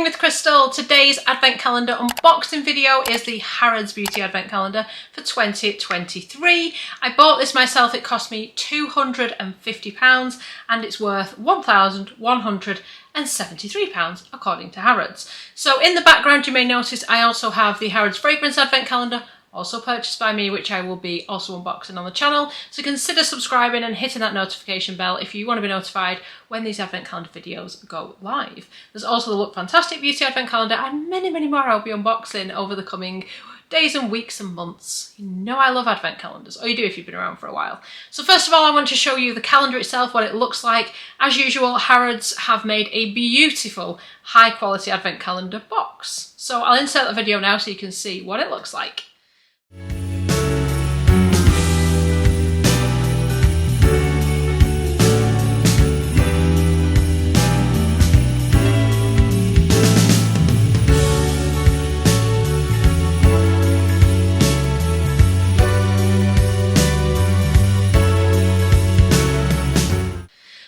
with Crystal. Today's advent calendar unboxing video is the Harrods Beauty Advent Calendar for 2023. I bought this myself, it cost me £250 and it's worth £1,173 according to Harrods. So in the background you may notice I also have the Harrods Fragrance Advent Calendar, also purchased by me, which I will be also unboxing on the channel. So consider subscribing and hitting that notification bell if you want to be notified when these advent calendar videos go live. There's also the Look Fantastic Beauty Advent Calendar and many, many more I'll be unboxing over the coming days and weeks and months. You know I love advent calendars, or you do if you've been around for a while. So first of all, I want to show you the calendar itself, what it looks like. As usual, Harrods have made a beautiful high quality advent calendar box. So I'll insert the video now so you can see what it looks like.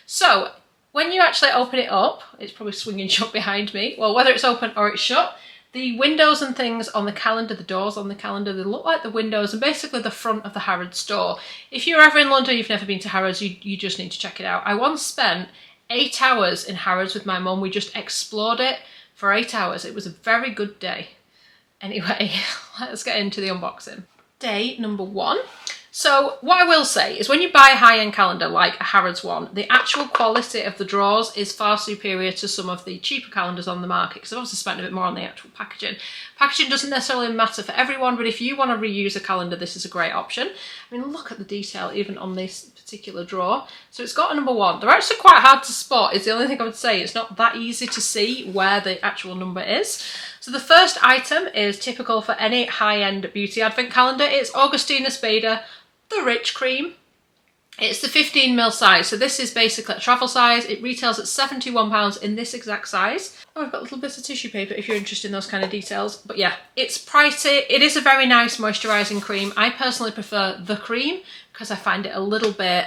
So when you actually open it up, it's probably swinging shut behind me. Well, whether it's open or it's shut, the windows and things on the calendar, the doors on the calendar, they look like the windows and basically the front of the Harrods store. If you're ever in London, you've never been to Harrods, you just need to check it out. I once spent 8 hours in Harrods with my mum. We just explored it for 8 hours. It was a very good day. Anyway, let's get into the unboxing. Day number 1. So what I will say is when you buy a high-end calendar like a Harrods one, the actual quality of the drawers is far superior to some of the cheaper calendars on the market, because I've also spent a bit more on the actual packaging. Packaging doesn't necessarily matter for everyone, but if you want to reuse a calendar, this is a great option. I mean, look at the detail even on this particular drawer. So it's got a number 1. They're actually quite hard to spot, is the only thing I would say. It's not that easy to see where the actual number is. So the first item is typical for any high-end beauty advent calendar. It's Augustina Spada, the Rich Cream. It's the 15mm size, so this is basically a travel size. It retails at £71 in this exact size. Oh, I've got little bits of tissue paper if you're interested in those kind of details. But yeah, it's pricey. It is a very nice moisturising cream. I personally prefer the cream because I find it a little bit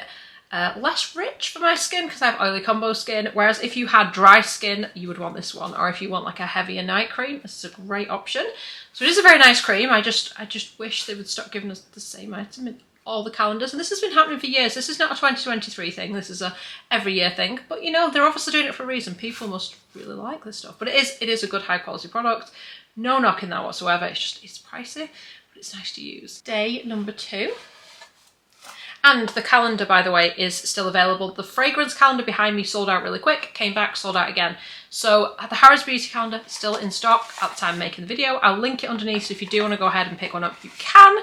less rich for my skin because I have oily combo skin, whereas if you had dry skin you would want this one, or if you want like a heavier night cream, this is a great option. So it is a very nice cream. I just wish they would stop giving us the same item in all the calendars, and this has been happening for years. This is not a 2023 thing, this is a every year thing, but you know, they're obviously doing it for a reason. People must really like this stuff, but it is a good high quality product. No knocking that whatsoever. It's pricey, but it's nice to use. Day number 2. And the calendar, by the way, is still available. The fragrance calendar behind me sold out really quick, came back, sold out again. So the Harrods Beauty Calendar is still in stock at the time of making the video. I'll link it underneath, so if you do want to go ahead and pick one up, you can.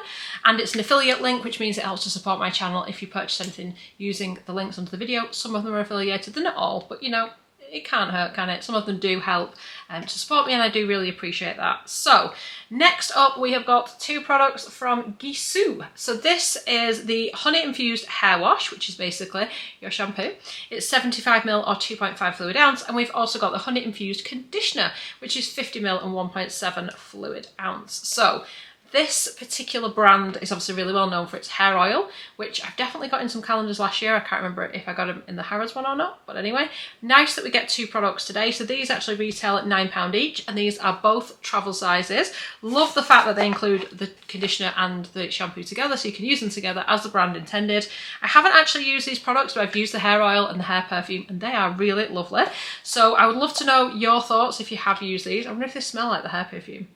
And it's an affiliate link, which means it helps to support my channel if you purchase anything using the links under the video. Some of them are affiliated, they're not all, but you know, it can't hurt, can it? Some of them do help to support me, and I do really appreciate that. So next up we have got 2 products from Gisou. So this is the honey infused hair wash, which is basically your shampoo. It's 75ml or 2.5 fluid ounce, and we've also got the honey infused conditioner, which is 50ml and 1.7 fluid ounce. So this particular brand is obviously really well known for its hair oil, which I've definitely got in some calendars last year. I can't remember if I got them in the Harrods one or not, but anyway, nice that we get 2 products today. So these actually retail at £9 each, and these are both travel sizes. Love the fact that they include the conditioner and the shampoo together, so you can use them together as the brand intended. I haven't actually used these products, but I've used the hair oil and the hair perfume, and they are really lovely. So I would love to know your thoughts if you have used these. I wonder if they smell like the hair perfume.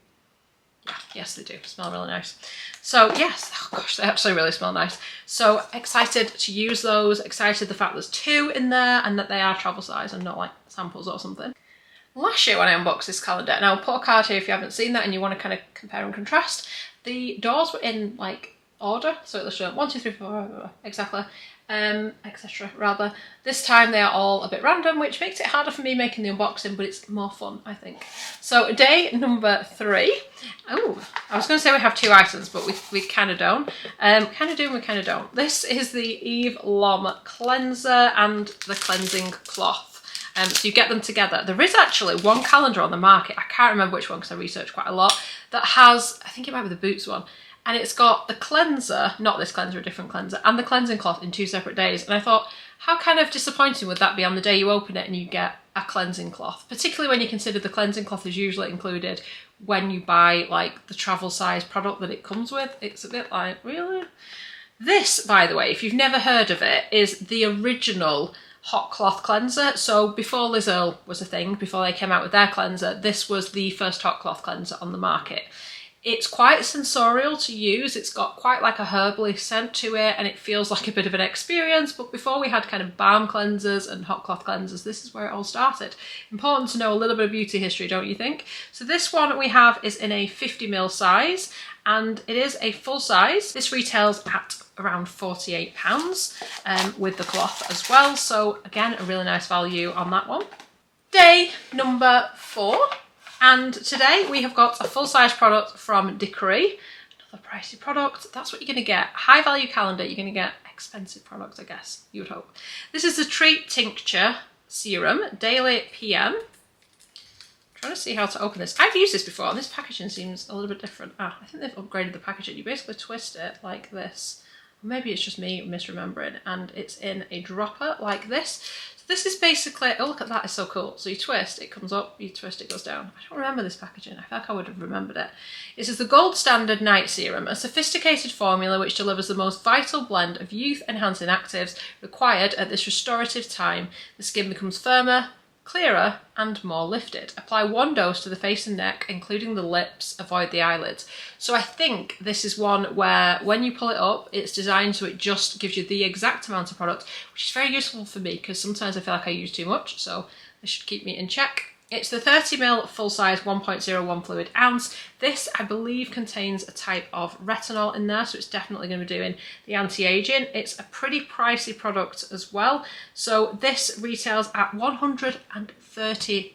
Yeah, yes they do, smell really nice. So yes, oh gosh, they actually really smell nice. So excited to use those, excited the fact there's 2 in there and that they are travel size and not like samples or something. Last year when I unboxed this calendar, and I'll put a card here if you haven't seen that and you want to kind of compare and contrast, the doors were in like order, so it was shown 1, 2, 3, 4, exactly, etc. rather. This time they are all a bit random, which makes it harder for me making the unboxing, but it's more fun, I think. So day number 3. Oh, I was going to say we have 2 items, but we kind of don't. Kind of do and we kind of don't. This is the Eve Lom cleanser and the cleansing cloth. So you get them together. There is actually one calendar on the market, I can't remember which one because I researched quite a lot, that has, I think it might be the Boots one, and it's got the cleanser, not this cleanser, a different cleanser, and the cleansing cloth in 2 separate days. And I thought, how kind of disappointing would that be on the day you open it and you get a cleansing cloth, particularly when you consider the cleansing cloth is usually included when you buy like the travel size product that it comes with. It's a bit like, really? This, by the way, if you've never heard of it, is the original hot cloth cleanser. So before Liz Earle was a thing, before they came out with their cleanser, this was the first hot cloth cleanser on the market. It's quite sensorial to use. It's got quite like a herbally scent to it, and it feels like a bit of an experience. But before we had kind of balm cleansers and hot cloth cleansers, this is where it all started. Important to know a little bit of beauty history, don't you think? So this one we have is in a 50ml size, and it is a full size. This retails at around £48 with the cloth as well. So again, a really nice value on that one. Day number 4. And today we have got a full-size product from Decree, another pricey product. That's what you're going to get. High value calendar, you're going to get expensive products, I guess, you would hope. This is the Treat Tincture Serum, Daily PM. I'm trying to see how to open this. I've used this before, and this packaging seems a little bit different. I think they've upgraded the packaging. You basically twist it like this. Maybe it's just me misremembering, and it's in a dropper like this. This is basically, oh look at that, it's so cool. So you twist, it comes up, you twist, it goes down. I don't remember this packaging, I feel like I would have remembered it. This is the Gold Standard Night Serum, a sophisticated formula which delivers the most vital blend of youth-enhancing actives required at this restorative time. The skin becomes firmer, clearer and more lifted. Apply 1 dose to the face and neck, including the lips, avoid the eyelids. So I think this is one where when you pull it up, it's designed so it just gives you the exact amount of product, which is very useful for me because sometimes I feel like I use too much, so this should keep me in check. It's the 30ml full-size 1.01 fluid ounce. This, I believe, contains a type of retinol in there, so it's definitely going to be doing the anti-aging. It's a pretty pricey product as well. So this retails at £130.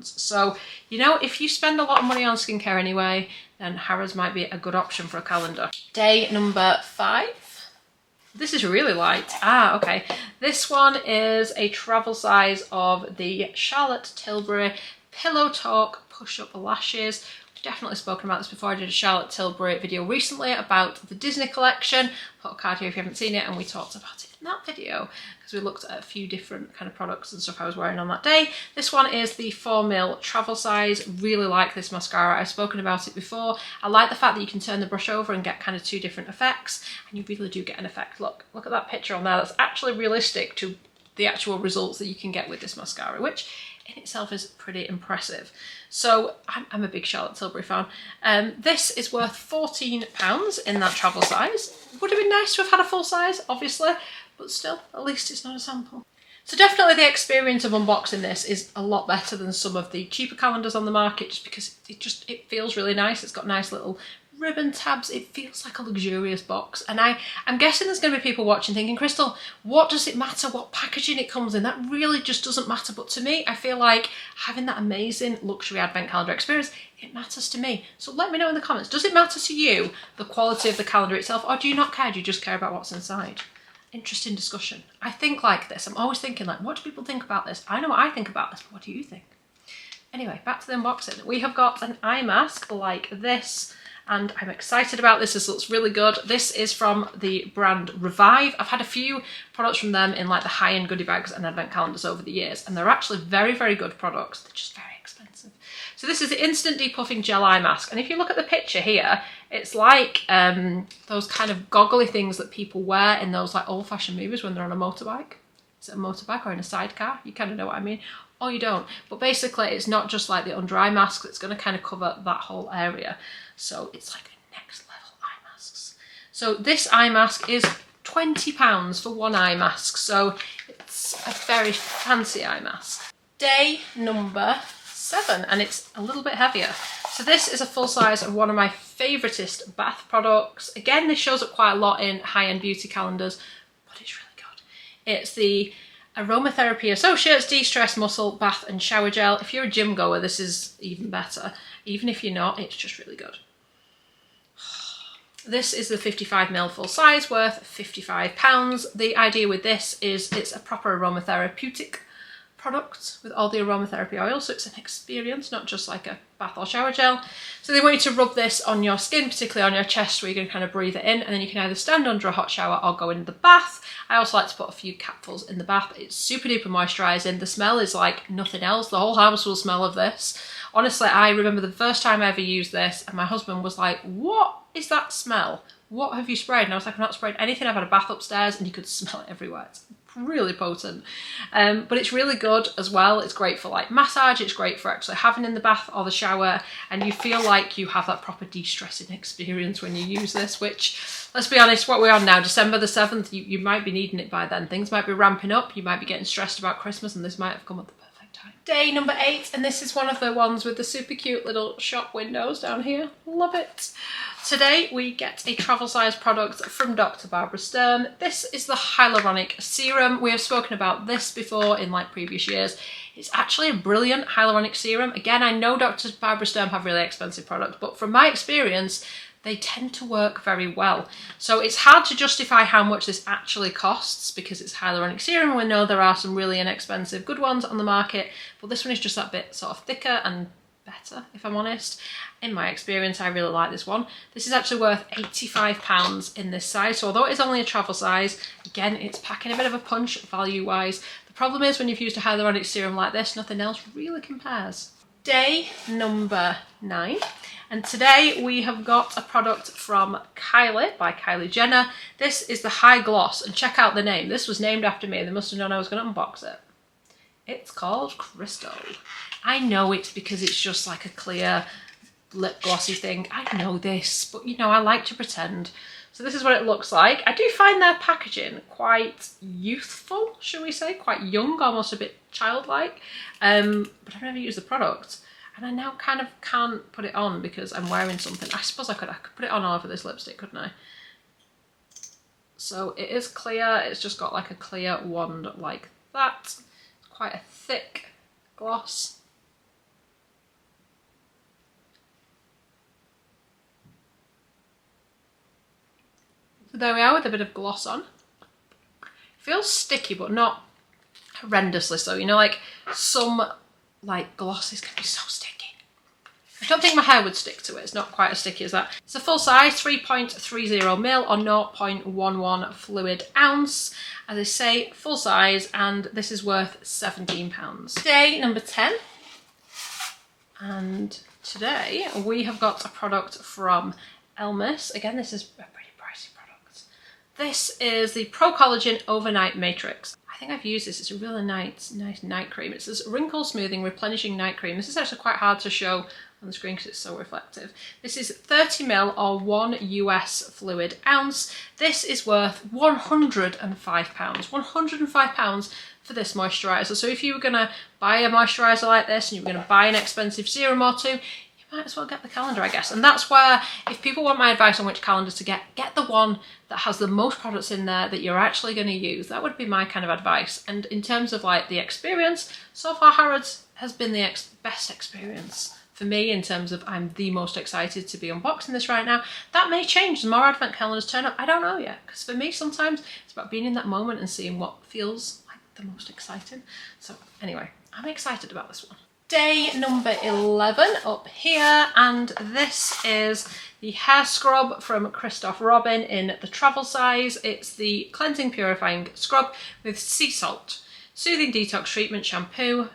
So, you know, if you spend a lot of money on skincare anyway, then Harrods might be a good option for a calendar. Day number 5. This is really light. Okay. This one is a travel size of the Charlotte Tilbury Pillow Talk Push-Up Lashes. We've definitely spoken about this before. I did a Charlotte Tilbury video recently about the Disney collection. Put a card here if you haven't seen it, and we talked about it in that video because we looked at a few different kind of products and stuff I was wearing on that day. This one is the 4ml travel size. Really like this mascara. I've spoken about it before. I like the fact that you can turn the brush over and get kind of 2 different effects, and you really do get an effect. Look at that picture on there. That's actually realistic to the actual results that you can get with this mascara, which in itself is pretty impressive. So I'm a big Charlotte Tilbury fan. This is worth £14 in that travel size. Would have been nice to have had a full size, obviously, but still, at least it's not a sample. So definitely the experience of unboxing this is a lot better than some of the cheaper calendars on the market, just because it feels really nice. It's got nice little ribbon tabs. It feels like a luxurious box, and I'm guessing there's going to be people watching thinking, Crystal, what does it matter what packaging it comes in? That really just doesn't matter. But to me, I feel like having that amazing luxury advent calendar experience, it matters to me. So let me know in the comments, does it matter to you the quality of the calendar itself, or do you not care? Do you just care about what's inside? Interesting discussion. I think like this. I'm always thinking like, what do people think about this? I know what I think about this, but what do you think? Anyway, back to the unboxing. We have got an eye mask like this, and I'm excited about this. This looks really good. This is from the brand Revive. I've had a few products from them in like the high-end goodie bags and advent calendars over the years, and they're actually very, very good products. They're just very expensive. So this is the Instant Depuffing Gel Eye Mask, and if you look at the picture here, it's like those kind of goggly things that people wear in those like old-fashioned movies when they're on a motorbike. Is it a motorbike or in a sidecar? You kind of know what I mean. Or you don't. But basically, it's not just like the under eye mask that's going to kind of cover that whole area. So it's like a next level eye masks. So this eye mask is £20 for one eye mask. So it's a very fancy eye mask. Day number 7, and it's a little bit heavier. So this is a full size of one of my favouriteest bath products. Again, this shows up quite a lot in high-end beauty calendars, but it's really good. It's the Aromatherapy Associates De-Stress Muscle Bath and Shower Gel. If you're a gym goer, this is even better. Even if you're not, it's just really good. This is the 55ml full size, worth £55. The idea with this is it's a proper aromatherapeutic product with all the aromatherapy oil, so it's an experience, not just like a bath or shower gel. So they want you to rub this on your skin, particularly on your chest, where you're going to kind of breathe it in, and then you can either stand under a hot shower or go in the bath. I also like to put a few capfuls in the bath. It's super duper moisturising. The smell is like nothing else. The whole house will smell of this. Honestly, I remember the first time I ever used this and my husband was like, what is that smell? What have you sprayed? And I was like, I've not sprayed anything. I've had a bath upstairs, and you could smell it everywhere. It's really potent. But it's really good as well. It's great for like massage. It's great for actually having in the bath or the shower, and you feel like you have that proper de-stressing experience when you use this, which, let's be honest, what we're on now, December the 7th, you might be needing it by then. Things might be ramping up. You might be getting stressed about Christmas, and this might have come at the perfect time. Day number 8, and this is one of the ones with the super cute little shop windows down here. Love it. Today we get a travel size product from Dr. Barbara Sturm. This is the Hyaluronic Serum. We have spoken about this before in like previous years. It's actually a brilliant hyaluronic serum. Again, I know Dr. Barbara Sturm have really expensive products, but from my experience, they tend to work very well. So it's hard to justify how much this actually costs because it's hyaluronic serum. We know there are some really inexpensive good ones on the market, but this one is just that bit sort of thicker and better, if I'm honest. In my experience, I really like this one. This is actually worth £85 in this size. So although it is only a travel size, again, it's packing a bit of a punch value-wise. The problem is when you've used a hyaluronic serum like this, nothing else really compares. Day number 9. And today we have got a product from Kylie by Kylie Jenner. This is the High Gloss, and check out the name. This was named after me. They must have known I was going to unbox it. It's called Crystal. I know it's because it's just like a clear lip glossy thing. I know this, but you know, I like to pretend. So this is what it looks like. I do find their packaging quite youthful, shall we say, quite young, almost a bit childlike. But I've never used the product, and I now kind of can't put it on because I'm wearing something. I suppose I could put it on all over this lipstick, couldn't I? So it is clear. It's just got like a clear wand like that. It's quite a thick gloss. So there we are with a bit of gloss on. Feels sticky, but not horrendously so. You know, like some like glosses can be so sticky. I don't think my hair would stick to it. It's not quite as sticky as that. It's a full size, 3.30ml or 0.11 fluid ounce. As I say, full size, and this is worth £17. Day number 10. And today we have got a product from Elmis. Again, this is a pretty pricey product. This is the Pro Collagen Overnight Matrix. I think I've used this. It's a really nice night cream. It's this wrinkle smoothing replenishing night cream. This is actually quite hard to show on the screen because it's so reflective. This is 30ml or 1 US fluid ounce. This is worth £105. £105 for this moisturiser. So if you were going to buy a moisturiser like this and you were going to buy an expensive serum or two, might as well get the calendar, I guess. And that's where, if people want my advice on which calendar to get the one that has the most products in there that you're actually going to use. That would be my kind of advice. And in terms of like the experience, so far Harrods has been the best experience for me in terms of I'm the most excited to be unboxing this right now. That may change. The more advent calendars turn up, I don't know yet. Because for me, sometimes it's about being in that moment and seeing what feels like the most exciting. So anyway, I'm excited about this one. Day number 11 up here, and this is the hair scrub from Christoph Robin in the travel size. It's the cleansing purifying scrub with sea salt, soothing detox treatment shampoo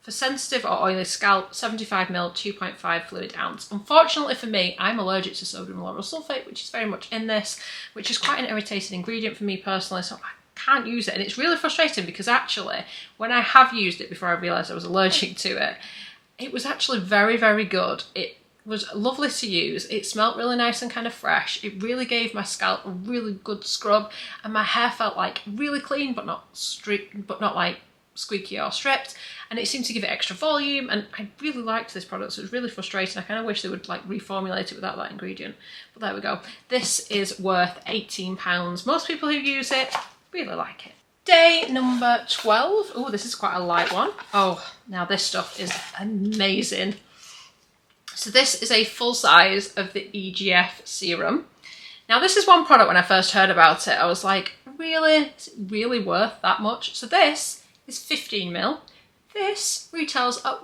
for sensitive or oily scalp, 75ml, 2.5 fluid ounce. Unfortunately for me, I'm allergic to sodium lauryl sulfate, which is very much in this, which is quite an irritating ingredient for me personally, so I can't use it. And it's really frustrating because actually, when I have used it before I realised I was allergic to it, it was actually very, very good. It was lovely to use. It smelled really nice and kind of fresh. It really gave my scalp a really good scrub, and my hair felt like really clean, but not like squeaky or stripped. And it seemed to give it extra volume, and I really liked this product, so it was really frustrating. I kind of wish they would like reformulate it without that ingredient. But there we go. This is worth £18. Most people who use it really like it. Day number 12. Oh, this is quite a light one. Oh, now this stuff is amazing. So this is a full size of the EGF serum. Now this is one product when I first heard about it, I was like, really? Is it really worth that much? So this is 15ml. This retails at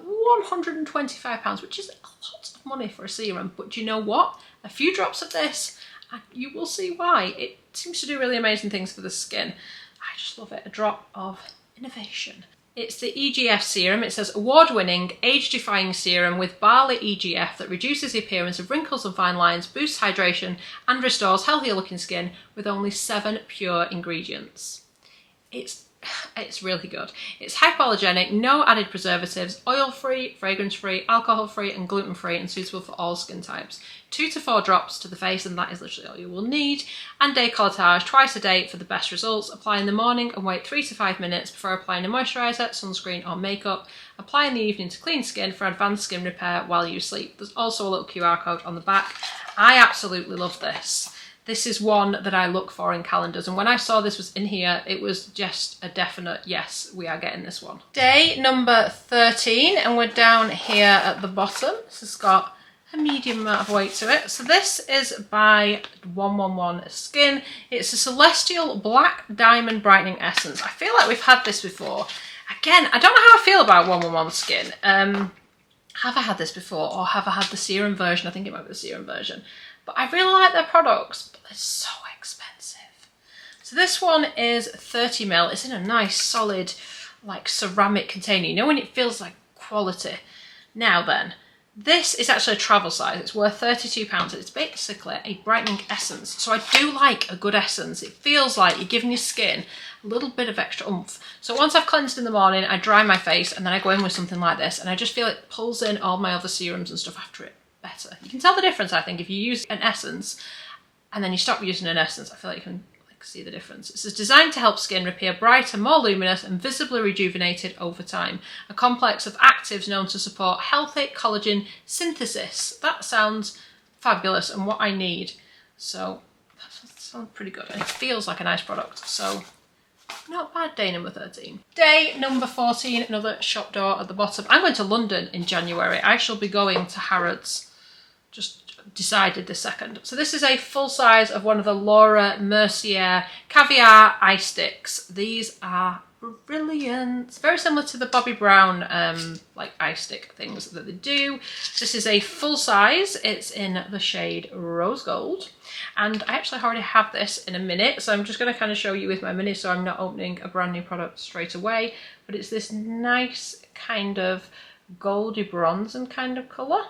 £125, which is a lot money for a serum, but do you know what? A few drops of this, and you will see why. It seems to do really amazing things for the skin. I just love it. A drop of innovation. It's the EGF serum. It says award-winning, age-defying serum with barley EGF that reduces the appearance of wrinkles and fine lines, boosts hydration and restores healthier looking skin with only 7 pure ingredients. It's really good. It's hypoallergenic, no added preservatives, oil-free, fragrance-free, alcohol-free and gluten-free, and suitable for all skin types. 2 to 4 drops to the face, and that is literally all you will need. And décolletage twice a day for the best results. Apply in the morning and wait 3 to 5 minutes before applying a moisturiser, sunscreen or makeup. Apply in the evening to clean skin for advanced skin repair while you sleep. There's also a little QR code on the back. I absolutely love this. This is one that I look for in calendars, and when I saw this was in here, it was just a definite yes, we are getting this one. Day number 13, and we're down here at the bottom. This has got a medium amount of weight to it. So this is by 111 Skin. It's a Celestial Black Diamond Brightening Essence. I feel like we've had this before. Again, I don't know how I feel about 111 Skin. Have I had this before, or have I had the serum version? I think it might be the serum version. But I really like their products, but they're so expensive. So this one is 30ml. It's in a nice solid like ceramic container. You know when it feels like quality? Now then, this is actually a travel size. It's worth £32. It's basically a brightening essence. So I do like a good essence. It feels like you're giving your skin a little bit of extra oomph. So once I've cleansed in the morning, I dry my face and then I go in with something like this, and I just feel it pulls in all my other serums and stuff after it better. You can tell the difference, I think, if you use an essence and then you stop using an essence. I feel like you can see the difference. It's designed to help skin appear brighter, more luminous and visibly rejuvenated over time. A complex of actives known to support healthy collagen synthesis. That sounds fabulous and what I need. So that sounds pretty good, and it feels like a nice product. So not bad, day number 13. Day number 14, another shop door at the bottom. I'm going to London in January. I shall be going to Harrods. Just decided this second. So this is a full size of one of the Laura Mercier Caviar Eye Sticks. These are brilliant. Very similar to the Bobbi Brown like eye stick things that they do. This is a full size. It's in the shade Rose Gold. And I actually already have this in a minute, so I'm just going to kind of show you with my mini so I'm not opening a brand new product straight away. But it's this nice kind of goldy bronze kind of colour.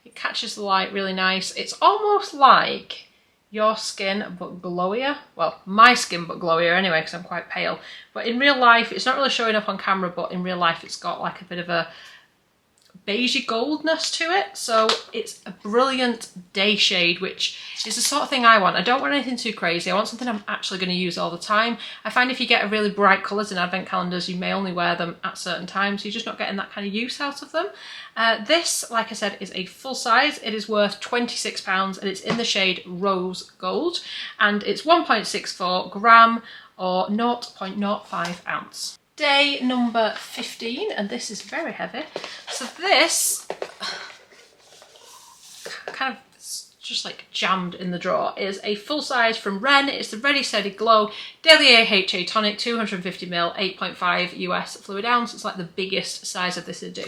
It catches the light really nice. It's almost like your skin but glowier. Well, my skin but glowier anyway, because I'm quite pale. But in real life, it's not really showing up on camera, but in real life it's got like a bit of a beigey goldness to it. So it's a brilliant day shade, which is the sort of thing I want. I don't want anything too crazy. I want something I'm actually going to use all the time. I find if you get really bright colours in advent calendars, you may only wear them at certain times, so you're just not getting that kind of use out of them. This, like I said, is a full size. It is worth £26 and it's in the shade Rose Gold, and it's 1.64 gram or 0.05 ounce. Day number 15, and this is very heavy. So this kind of just like jammed in the drawer is a full size from Ren. It's the Ready Steady Glow Daily AHA Tonic, 250ml, 8.5 US fluid ounce. It's like the biggest size of this to do.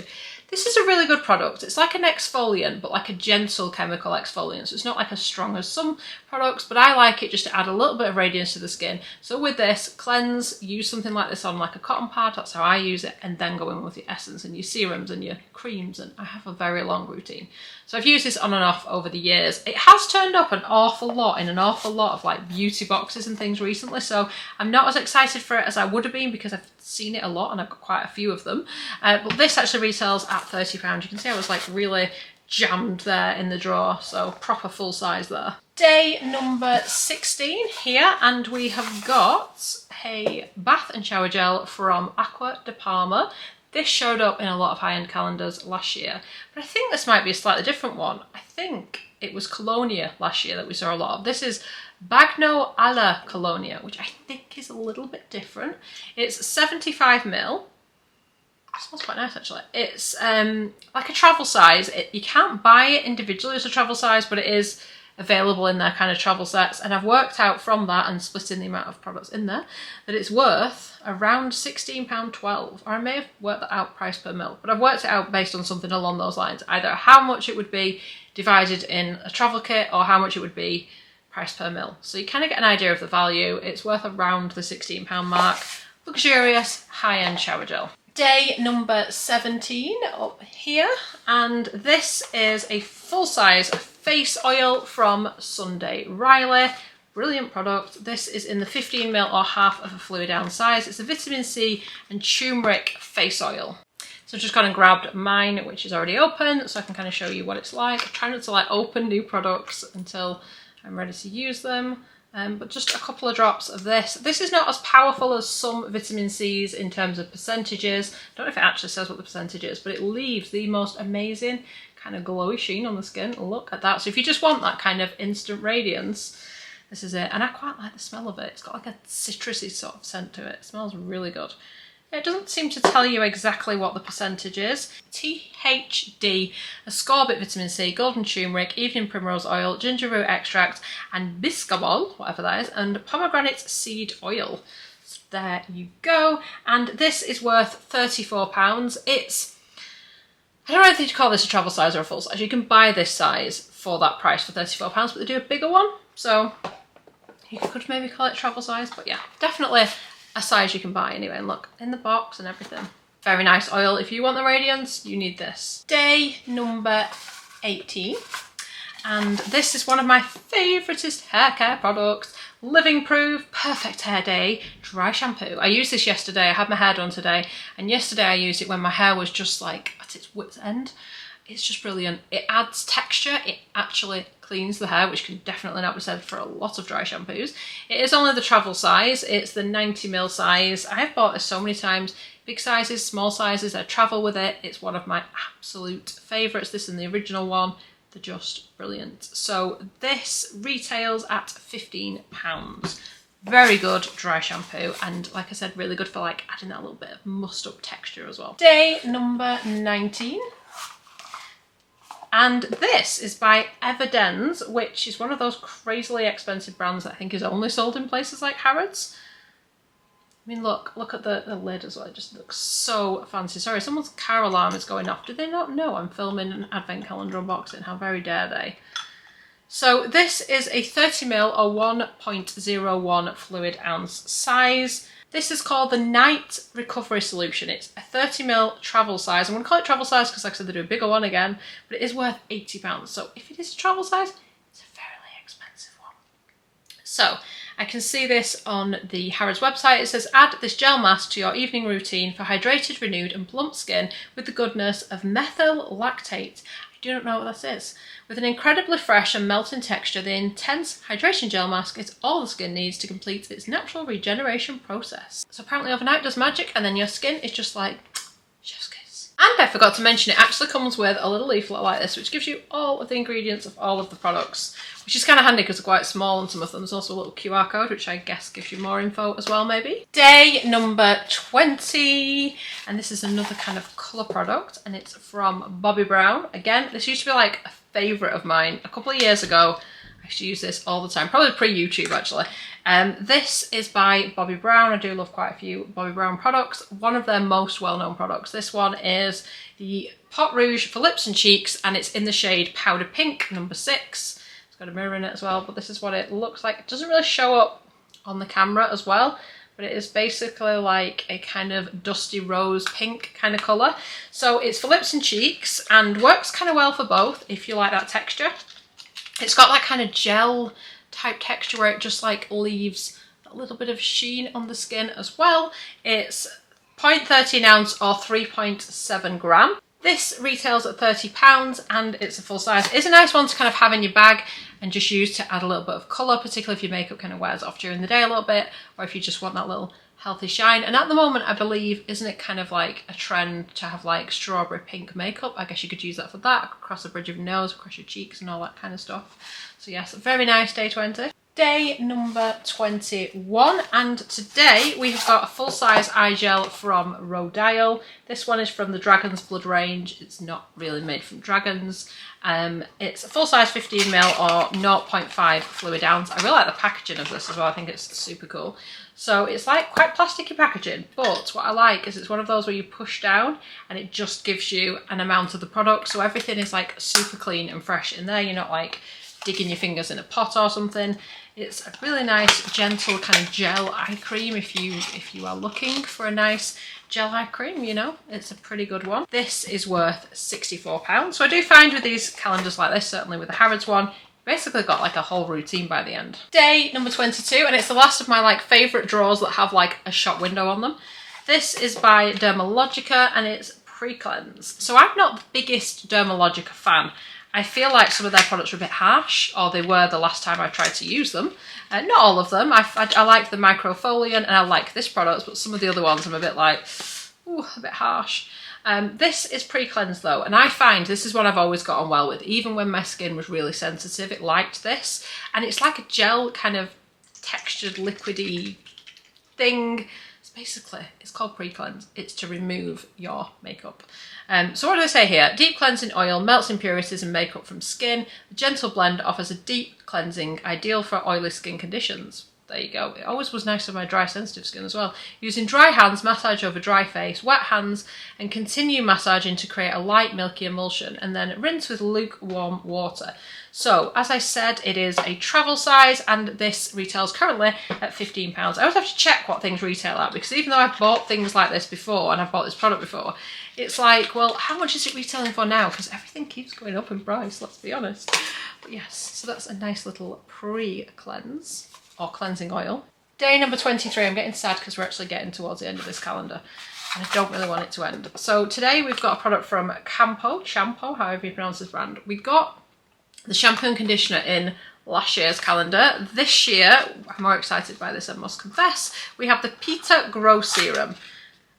This is a really good product. It's like an exfoliant, but like a gentle chemical exfoliant. So it's not like as strong as some products, but I like it just to add a little bit of radiance to the skin. So with this, cleanse, use something like this on like a cotton pad. That's how I use it. And then go in with your essence and your serums and your creams. And I have a very long routine. So I've used this on and off over the years. It has turned up an awful lot in an awful lot of like beauty boxes and things recently. So I'm not as excited for it as I would have been because I've seen it a lot and I've got quite a few of them. But this actually retails at £30. You can see I was like really jammed there in the drawer. So proper full size there. Day number 16 here, and we have got a bath and shower gel from Aqua de Parma. This showed up in a lot of high-end calendars last year, but I think this might be a slightly different one. I think it was Colonia last year that we saw a lot of. This is Bagno alla Colonia, which I think is a little bit different. It's 75ml. It smells quite nice actually. It's like a travel size. You can't buy it individually as a travel size, but it is available in their kind of travel sets, and I've worked out from that and splitting the amount of products in there that it's worth around £16.12, or I may have worked that out price per mil, but I've worked it out based on something along those lines, either how much it would be divided in a travel kit or how much it would be price per mil. So you kind of get an idea of the value. It's worth around the £16 mark. Luxurious high-end shower gel. Day number 17 up here, and this is a full-size face oil from Sunday Riley. Brilliant product. This is in the 15ml or half of a fluid ounce size. It's a vitamin C and turmeric face oil. So I've just gone and grabbed mine, which is already open, so I can kind of show you what it's like. I try not to like open new products until I'm ready to use them. But just a couple of drops of this. This is not as powerful as some vitamin C's in terms of percentages. I don't know if it actually says what the percentage is, but it leaves the most amazing kind of glowy sheen on the skin. Look at that. So if you just want that kind of instant radiance, this is it. And I quite like the smell of it. It's got like a citrusy sort of scent to it. It smells really good. It doesn't seem to tell you exactly what the percentage is. THD, ascorbate vitamin C, golden turmeric, evening primrose oil, ginger root extract, and biscabol, whatever that is, and pomegranate seed oil. So there you go. And this is worth £34. It's, I don't know if you'd call this a travel size or a full size. You can buy this size for that price for £34, but they do a bigger one. So you could maybe call it travel size, but yeah, definitely a size you can buy anyway. And look, in the box and everything. Very nice oil. If you want the radiance, you need this. Day number 18. And this is one of my favouriteest hair care products. Living Proof Perfect Hair Day Dry Shampoo. I used this yesterday. I had my hair done today. And yesterday I used it when my hair was just like at its wit's end. It's just brilliant. It adds texture. It actually cleans the hair, which can definitely not be said for a lot of dry shampoos. It is only the travel size. It's the 90ml size. I have bought this so many times. Big sizes, small sizes. I travel with it. It's one of my absolute favourites. This and the original one. They're just brilliant. So this retails at £15. Very good dry shampoo, and like I said, really good for like adding that little bit of mussed up texture as well. Day number 19. And this is by Evidence, which is one of those crazily expensive brands that I think is only sold in places like Harrods. I mean, look at the lid as well. It just looks so fancy. Sorry, someone's car alarm is going off. Do they not know I'm filming an advent calendar unboxing? How very dare they? So this is a 30ml or 1.01 fluid ounce size. This is called the Night Recovery Solution. It's a 30ml travel size. I'm going to call it travel size because like I said, they do a bigger one again, but it is worth £80. So if it is a travel size, it's a fairly expensive one. So I can see this on the Harrods website. It says, add this gel mask to your evening routine for hydrated, renewed and plump skin with the goodness of methyl lactate. I do not know what that is. With an incredibly fresh and melting texture, the intense hydration gel mask is all the skin needs to complete its natural regeneration process. So apparently overnight does magic, and then your skin is just like chef's kiss. And I forgot to mention, it actually comes with a little leaflet like this, which gives you all of the ingredients of all of the products, which is kind of handy because they're quite small and some of them. There's also a little QR code, which I guess gives you more info as well, maybe. Day number 20, and this is another kind of colour product, and it's from Bobbi Brown. Again, this used to be like a favourite of mine. A couple of years ago, I used to use this all the time, probably pre-YouTube actually. This is by Bobbi Brown. I do love quite a few Bobbi Brown products. One of their most well-known products. This one is the Pot Rouge for lips and cheeks, and it's in the shade Powder Pink, number 6. It's got a mirror in it as well, but this is what it looks like. It doesn't really show up on the camera as well, but it is basically like a kind of dusty rose pink kind of colour. So it's for lips and cheeks and works kind of well for both if you like that texture. It's got that kind of gel type texture where it just like leaves a little bit of sheen on the skin as well. It's 0.13 ounce or 3.7 gram. This retails at £30 and it's a full size. It's a nice one to kind of have in your bag and just use to add a little bit of colour, particularly if your makeup kind of wears off during the day a little bit, or if you just want that little healthy shine. And at the moment, I believe, isn't it kind of like a trend to have like strawberry pink makeup? I guess you could use that for that, across the bridge of your nose, across your cheeks and all that kind of stuff. So yes, very nice, day 20. Day number 21, and today we have got a full-size eye gel from Rodial. This one is from the Dragon's Blood range. It's not really made from dragons. It's a full-size 15ml or 0.5 fluid ounce. I really like the packaging of this as well. I think it's super cool. So it's like quite plasticky packaging, but what I like is it's one of those where you push down and it just gives you an amount of the product. So everything is like super clean and fresh in there. You're not like digging your fingers in a pot or something. It's a really nice, gentle kind of gel eye cream if you are looking for a nice gel eye cream, you know, it's a pretty good one. This is worth £64. So I do find with these calendars like this, certainly with the Harrods one, basically got like a whole routine by the end. Day number 22, and it's the last of my like favourite drawers that have like a shop window on them. This is by Dermalogica and it's pre-cleanse. So I'm not the biggest Dermalogica fan. I feel like some of their products are a bit harsh, or they were the last time I tried to use them. Not all of them. I like the microfoliant and I like this product, but some of the other ones I'm a bit like, ooh, a bit harsh. This is pre-cleanse though, and I find this is one I've always got on well with. Even when my skin was really sensitive, it liked this. And it's like a gel kind of textured liquidy thing. Basically, it's called pre-cleanse. It's to remove your makeup. So what do they say here? Deep cleansing oil melts impurities and makeup from skin. The gentle blend offers a deep cleansing, ideal for oily skin conditions. There you go. It always was nice for my dry sensitive skin as well. Using dry hands, massage over dry face, wet hands, and continue massaging to create a light milky emulsion, and then rinse with lukewarm water. So, as I said, it is a travel size, and this retails currently at £15. I always have to check what things retail at, because even though I've bought things like this before, and I've bought this product before, it's like, well, how much is it retailing for now? Because everything keeps going up in price, let's be honest. But yes, so that's a nice little pre-cleanse, or cleansing oil. Day number 23, I'm getting sad because we're actually getting towards the end of this calendar, and I don't really want it to end. So today we've got a product from Shampoo, however you pronounce this brand. We've got the shampoo and conditioner in last year's calendar. This year, I'm more excited by this, I must confess. We have the Peter Grow Serum,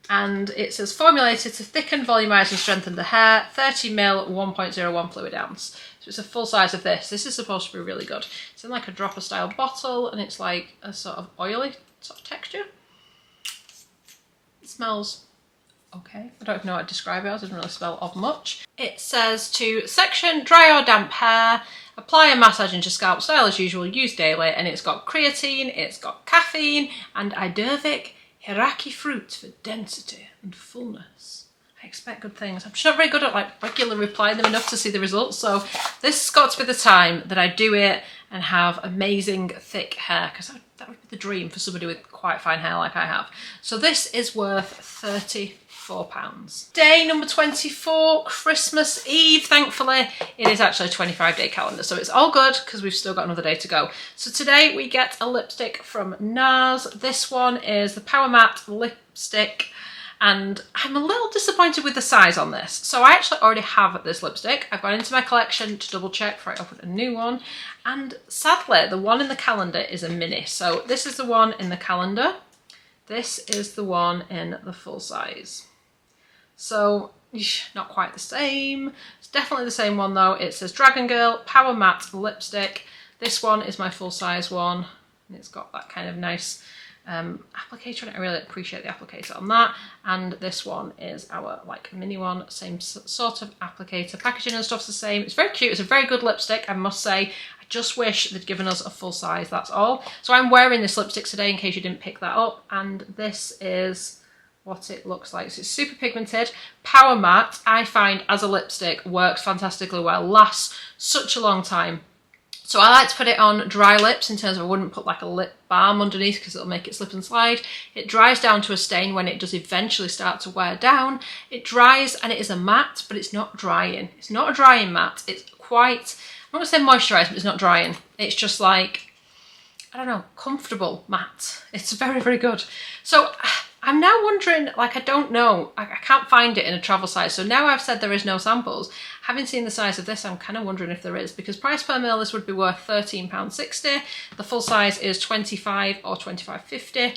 and it says formulated to thicken, volumise and strengthen the hair, 30ml, 1.01 fluid ounce. So it's a full size of this. This is supposed to be really good. It's in like a dropper style bottle, and it's like a sort of oily sort of texture. It smells okay. I don't even know how to describe it. It doesn't really smell of much. It says to section dry or damp hair, apply and massage into scalp, style as usual, use daily, and it's got creatine, it's got caffeine, and Idervic Hiraki fruit for density and fullness. I expect good things. I'm just not very good at like regularly applying them enough to see the results, so this has got to be the time that I do it and have amazing thick hair, because that would be the dream for somebody with quite fine hair like I have. So this is worth £34. Day number 24, Christmas Eve. Thankfully, it is actually a 25-day calendar, so it's all good because we've still got another day to go. So today we get a lipstick from NARS. This one is the Power Matte Lipstick, and I'm a little disappointed with the size on this. So I actually already have this lipstick. I've gone into my collection to double check before I open a new one, and sadly the one in the calendar is a mini. So this is the one in the calendar. This is the one in the full size. So, not quite the same. It's definitely the same one though. It says Dragon Girl Power Matte Lipstick. This one is my full size one, and it's got that kind of nice applicator, and I really appreciate the applicator on that. And this one is our like mini one, same sort of applicator. Packaging and stuff's the same. It's very cute. It's a very good lipstick, I must say. I just wish they'd given us a full size, that's all. So I'm wearing this lipstick today in case you didn't pick that up, and this is what it looks like. So it's super pigmented, Power Matte. I find as a lipstick works fantastically well, lasts such a long time. So I like to put it on dry lips, in terms of I wouldn't put like a lip balm underneath because it'll make it slip and slide. It dries down to a stain when it does eventually start to wear down. It dries and it is a matte, but it's not drying. It's not a drying matte. It's quite, I'm not going to say moisturising, but it's not drying. It's just like, I don't know, comfortable matte. It's very, very good. So I'm now wondering, like, I don't know, I can't find it in a travel size. So now I've said there is no samples. Having seen the size of this, I'm kind of wondering if there is, because price per mil, this would be worth £13.60. The full size is £25 or £25.50,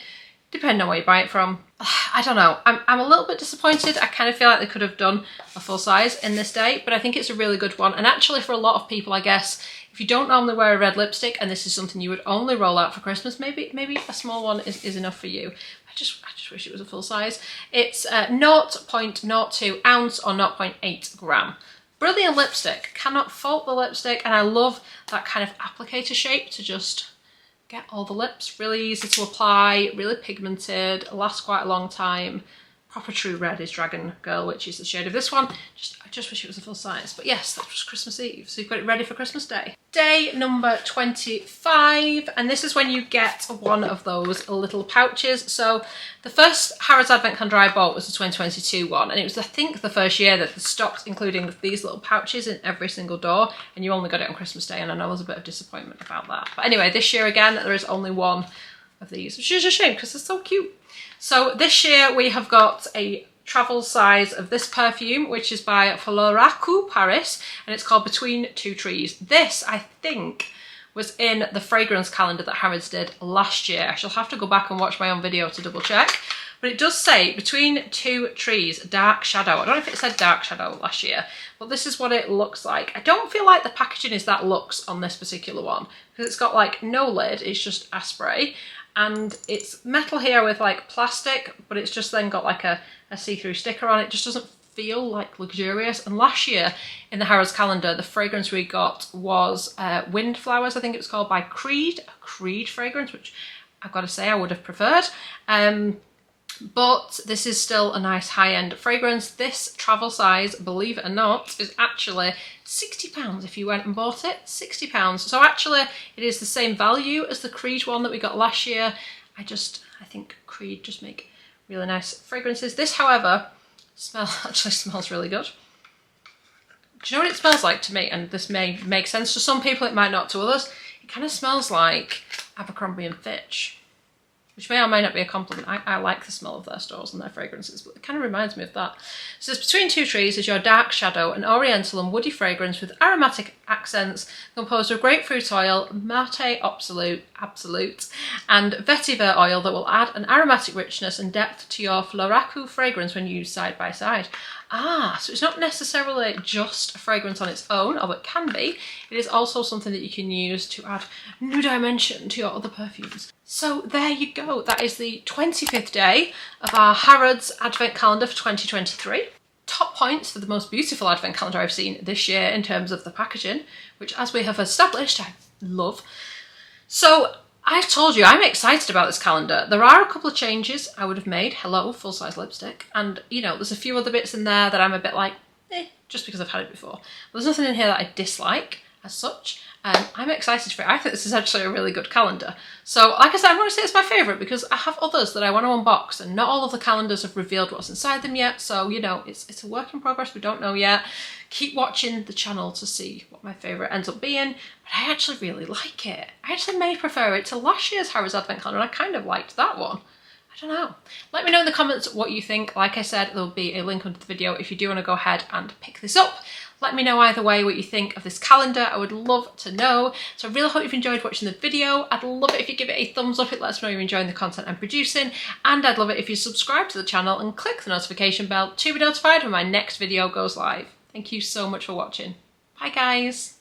depending on where you buy it from. I don't know, I'm a little bit disappointed. I kind of feel like they could have done a full size in this day, but I think it's a really good one. And actually for a lot of people, I guess, If you don't normally wear a red lipstick and this is something you would only roll out for Christmas, maybe a small one is enough for you. I just wish it was a full size. It's 0.02 ounce or 0.8 gram. Brilliant lipstick, cannot fault the lipstick, and I love that kind of applicator shape to just get all the lips. Really easy to apply, really pigmented, lasts quite a long time. Proper true red is Dragon Girl, which is the shade of this one. I just wish it was a full size. But yes, that was Christmas Eve, so you've got it ready for Christmas Day. Day number 25, and this is when you get one of those little pouches. So the first Harrods Advent Calendar I bought was the 2022 one, and it was, I think, the first year that they stopped including these little pouches in every single door, and you only got it on Christmas Day, and I know there's a bit of disappointment about that. But anyway, this year again, there is only one of these, which is a shame because they're so cute. So this year we have got a travel size of this perfume, which is by FeelUnique Paris, and it's called Between Two Trees. This, I think, was in the fragrance calendar that Harrods did last year. I shall have to go back and watch my own video to double check. But it does say Between Two Trees, Dark Shadow. I don't know if it said Dark Shadow last year, but this is what it looks like. I don't feel like the packaging is that luxe on this particular one, because it's got like no lid, it's just a spray. And it's metal here with like plastic, but it's just then got like a see-through sticker on it. It just doesn't feel like luxurious. And last year in the Harrods calendar, the fragrance we got was Windflowers, I think it was called, by Creed. A Creed fragrance, which I've got to say I would have preferred. But this is still a nice high-end fragrance. This travel size, believe it or not, is actually £60 if you went and bought it. £60. So actually it is the same value as the Creed one that we got last year. I think Creed just make really nice fragrances. This, however, actually smells really good. Do you know what it smells like to me? And this may make sense to some people, it might not to others. It kind of smells like Abercrombie & Fitch, which may or may not be a compliment. I like the smell of their stores and their fragrances, but it kind of reminds me of that. So it's Between Two Trees is your dark shadow, an oriental and woody fragrance with aromatic accents composed of grapefruit oil, mate absolute, and vetiver oil that will add an aromatic richness and depth to your FeelUnique fragrance when used side by side. So it's not necessarily just a fragrance on its own, although it can be. It is also something that you can use to add new dimension to your other perfumes. So there you go. That is the 25th day of our Harrods Advent Calendar for 2023. Top points for the most beautiful Advent Calendar I've seen this year in terms of the packaging, which, as we have established, I love. So I've told you I'm excited about this calendar. There are a couple of changes I would have made. Hello, full-size lipstick. And, you know, there's a few other bits in there that I'm a bit like, just because I've had it before. But there's nothing in here that I dislike as such. I'm excited for it. I think this is actually a really good calendar. So, like I said, I'm going to say it's my favourite because I have others that I want to unbox, and not all of the calendars have revealed what's inside them yet. So, you know, it's a work in progress. We don't know yet. Keep watching the channel to see what my favourite ends up being. But I actually really like it. I actually may prefer it to last year's Harrods Advent Calendar, and I kind of liked that one. I don't know. Let me know in the comments what you think. Like I said, there'll be a link under the video if you do want to go ahead and pick this up. Let me know either way what you think of this calendar. I would love to know. So I really hope you've enjoyed watching the video. I'd love it if you give it a thumbs up. It lets me know you're enjoying the content I'm producing. And I'd love it if you subscribe to the channel and click the notification bell to be notified when my next video goes live. Thank you so much for watching. Bye guys.